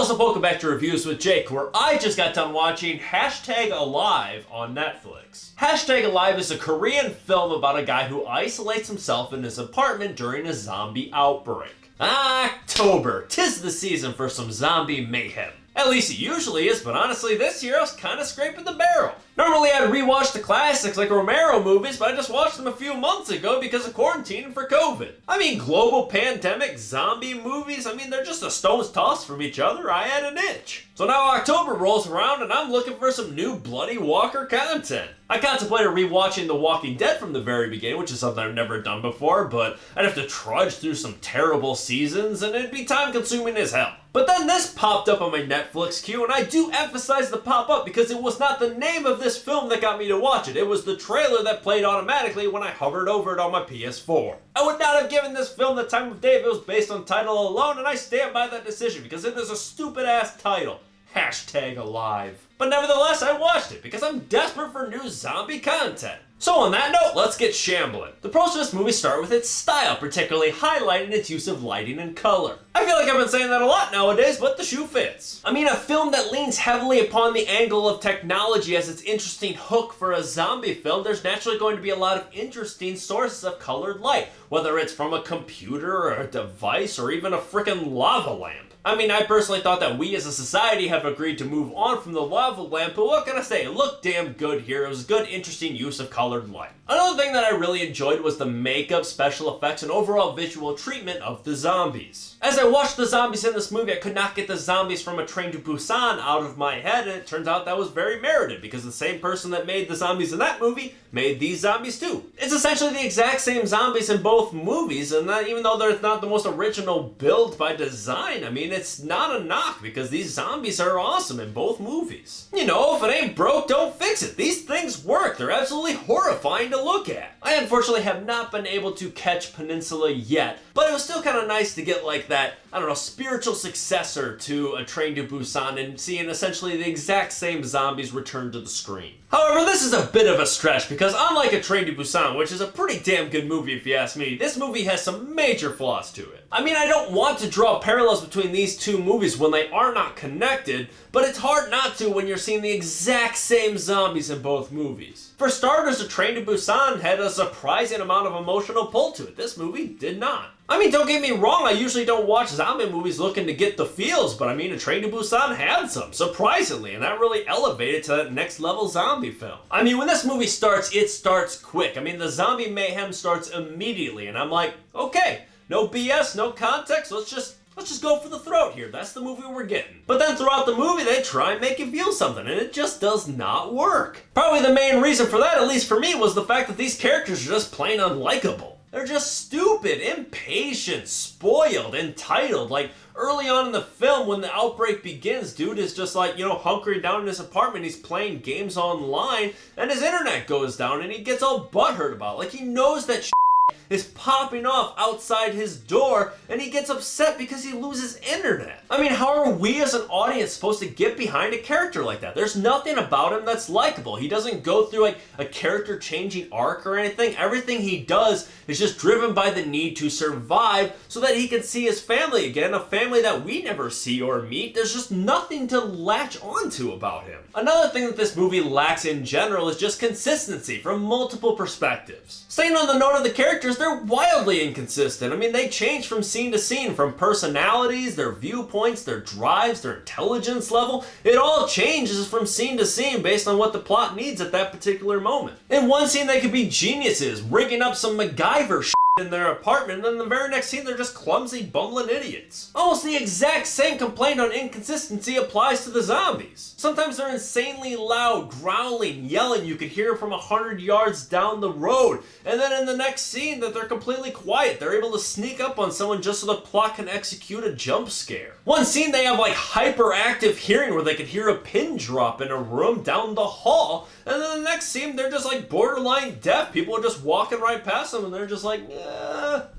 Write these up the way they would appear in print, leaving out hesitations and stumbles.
what's up? Welcome back to Reviews with Jake, where I just got done watching #Alive on Netflix. #Alive is a Korean film about a guy who isolates himself in his apartment during a zombie outbreak. October, 'tis the season for some zombie mayhem. At least it usually is, but honestly this year I was kinda scraping the barrel. Normally I'd rewatch the classics like Romero movies, but I just watched them a few months ago because of quarantine and for COVID. I mean, global pandemic zombie movies, they're just a stone's toss from each other. I had an itch. So now October rolls around and I'm looking for some new Bloody Walker content. I contemplated rewatching The Walking Dead from the very beginning, which is something I've never done before, but I'd have to trudge through some terrible seasons and it'd be time consuming as hell. But then this popped up on my Netflix queue, and I do emphasize the pop-up because it was not the name of this film that got me to watch it. It was the trailer that played automatically when I hovered over it on my PS4. I would not have given this film the time of day if it was based on title alone, and I stand by that decision because it is a stupid-ass title. #Alive. But nevertheless, I watched it because I'm desperate for new zombie content. So on that note, let's get shambling. The pros for this movie start with its style, particularly highlighting its use of lighting and color. I feel like I've been saying that a lot nowadays, but the shoe fits. A film that leans heavily upon the angle of technology as its interesting hook for a zombie film, there's naturally going to be a lot of interesting sources of colored light, whether it's from a computer or a device or even a frickin' lava lamp. I personally thought that we as a society have agreed to move on from the lava lamp, but what can I say? It looked damn good here. It was a good, interesting use of colored light. Another thing that I really enjoyed was the makeup, special effects, and overall visual treatment of the zombies. As I watched the zombies in this movie, I could not get the zombies from A Train to Busan out of my head, and it turns out that was very merited, because the same person that made the zombies in that movie made these zombies too. It's essentially the exact same zombies in both movies, and that, even though they're not the most original build by design, it's not a knock, because these zombies are awesome in both movies. If it ain't broke, don't fix it. These things work. They're absolutely horrifying to look at. I unfortunately have not been able to catch Peninsula yet, but it was still kind of nice to get like that, spiritual successor to A Train to Busan and seeing essentially the exact same zombies return to the screen. However, this is a bit of a stretch because unlike A Train to Busan, which is a pretty damn good movie if you ask me, this movie has some major flaws to it. I don't want to draw parallels between these two movies when they are not connected, but it's hard not to when you're seeing the exact same zombies in both movies. For starters, A Train to Busan had a surprising amount of emotional pull to it. This movie did not. Don't get me wrong, I usually don't watch zombie movies looking to get the feels, but A Train to Busan had some, surprisingly, and that really elevated to that next level zombie film. When this movie starts, it starts quick. The zombie mayhem starts immediately, and I'm like, okay, no BS, no context, let's just go for the throat here. That's the movie we're getting. But then throughout the movie, they try and make you feel something, and it just does not work. Probably the main reason for that, at least for me, was the fact that these characters are just plain unlikable. They're just stupid, impatient, spoiled, entitled. Like, early on in the film, when the outbreak begins, dude is just like, hunkering down in his apartment, he's playing games online, and his internet goes down, and he gets all butthurt about it. Like, he knows that is popping off outside his door, and he gets upset because he loses internet. How are we as an audience supposed to get behind a character like that? There's nothing about him that's likable. He doesn't go through like a character changing arc or anything. Everything he does is just driven by the need to survive so that he can see his family again, a family that we never see or meet. There's just nothing to latch onto about him. Another thing that this movie lacks in general is just consistency from multiple perspectives. Staying on the note of the characters, they're wildly inconsistent. They change from scene to scene, from personalities, their viewpoints, their drives, their intelligence level. It all changes from scene to scene based on what the plot needs at that particular moment. In one scene, they could be geniuses, rigging up some MacGyver shit in their apartment, and then the very next scene, they're just clumsy, bumbling idiots. Almost the exact same complaint on inconsistency applies to the zombies. Sometimes they're insanely loud, growling, yelling. You could hear them from 100 yards down the road. And then in the next scene, that they're completely quiet. They're able to sneak up on someone just so the plot can execute a jump scare. One scene, they have like hyperactive hearing where they could hear a pin drop in a room down the hall. And then the next scene, they're just like borderline deaf. People are just walking right past them and they're just like,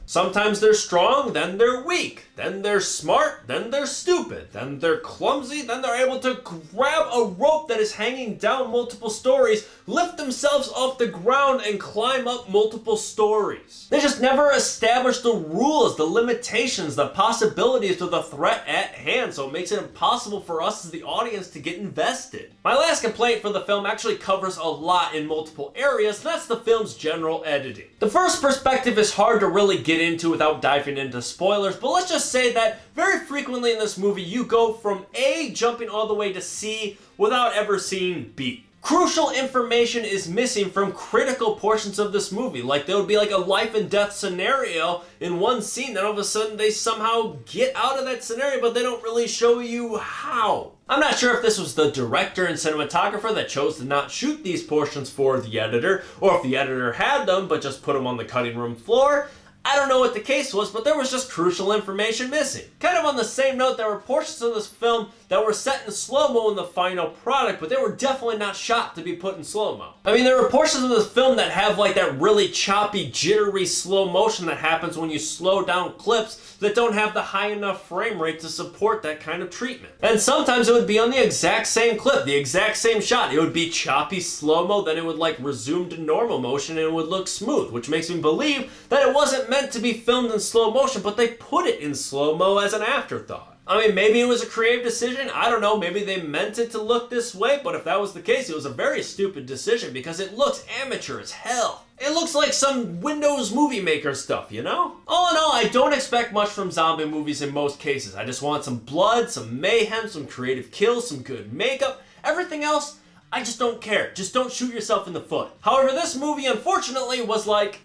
Sometimes they're strong, then they're weak. Then they're smart, then they're stupid. Then they're clumsy, then they're able to grab a rope that is hanging down multiple stories, lift themselves off the ground, and climb up multiple stories. They just never established the rules, the limitations, the possibilities of the threat at hand, so it makes it impossible for us as the audience to get invested. My last complaint for the film actually covers a lot in multiple areas, and that's the film's general editing. The first perspective is hard to really get into without diving into spoilers, but let's just say that very frequently in this movie you go from A jumping all the way to C without ever seeing B. Crucial information is missing from critical portions of this movie. Like there would be like a life and death scenario in one scene, then all of a sudden they somehow get out of that scenario, but they don't really show you how. I'm not sure if this was the director and cinematographer that chose to not shoot these portions for the editor, or if the editor had them but just put them on the cutting room floor. I don't know what the case was, but there was just crucial information missing. Kind of on the same note, there were portions of this film that were set in slow-mo in the final product, but they were definitely not shot to be put in slow-mo. I mean, there were portions of this film that have like that really choppy, jittery slow motion that happens when you slow down clips that don't have the high enough frame rate to support that kind of treatment. And sometimes it would be on the exact same clip, the exact same shot. It would be choppy slow-mo, then it would like resume to normal motion and it would look smooth, which makes me believe that it wasn't meant to be filmed in slow motion, but they put it in slow-mo as an afterthought. I mean, maybe it was a creative decision, I don't know, maybe they meant it to look this way, but if that was the case, it was a very stupid decision because it looks amateur as hell. It looks like some Windows Movie Maker stuff, you know? All in all, I don't expect much from zombie movies in most cases. I just want some blood, some mayhem, some creative kills, some good makeup. Everything else, I just don't care. Just don't shoot yourself in the foot. However, this movie, unfortunately, was like...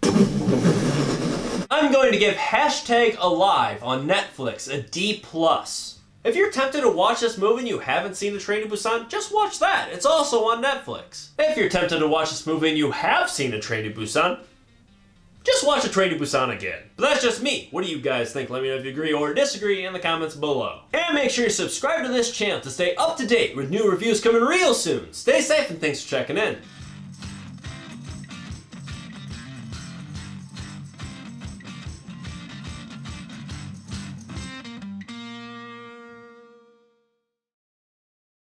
I'm going to give #Alive on Netflix a D+. If you're tempted to watch this movie and you haven't seen The Train to Busan, just watch that. It's also on Netflix. If you're tempted to watch this movie and you have seen A Train to Busan, just watch A Train to Busan again. But that's just me. What do you guys think? Let me know if you agree or disagree in the comments below. And make sure you subscribe to this channel to stay up to date with new reviews coming real soon. Stay safe and thanks for checking in.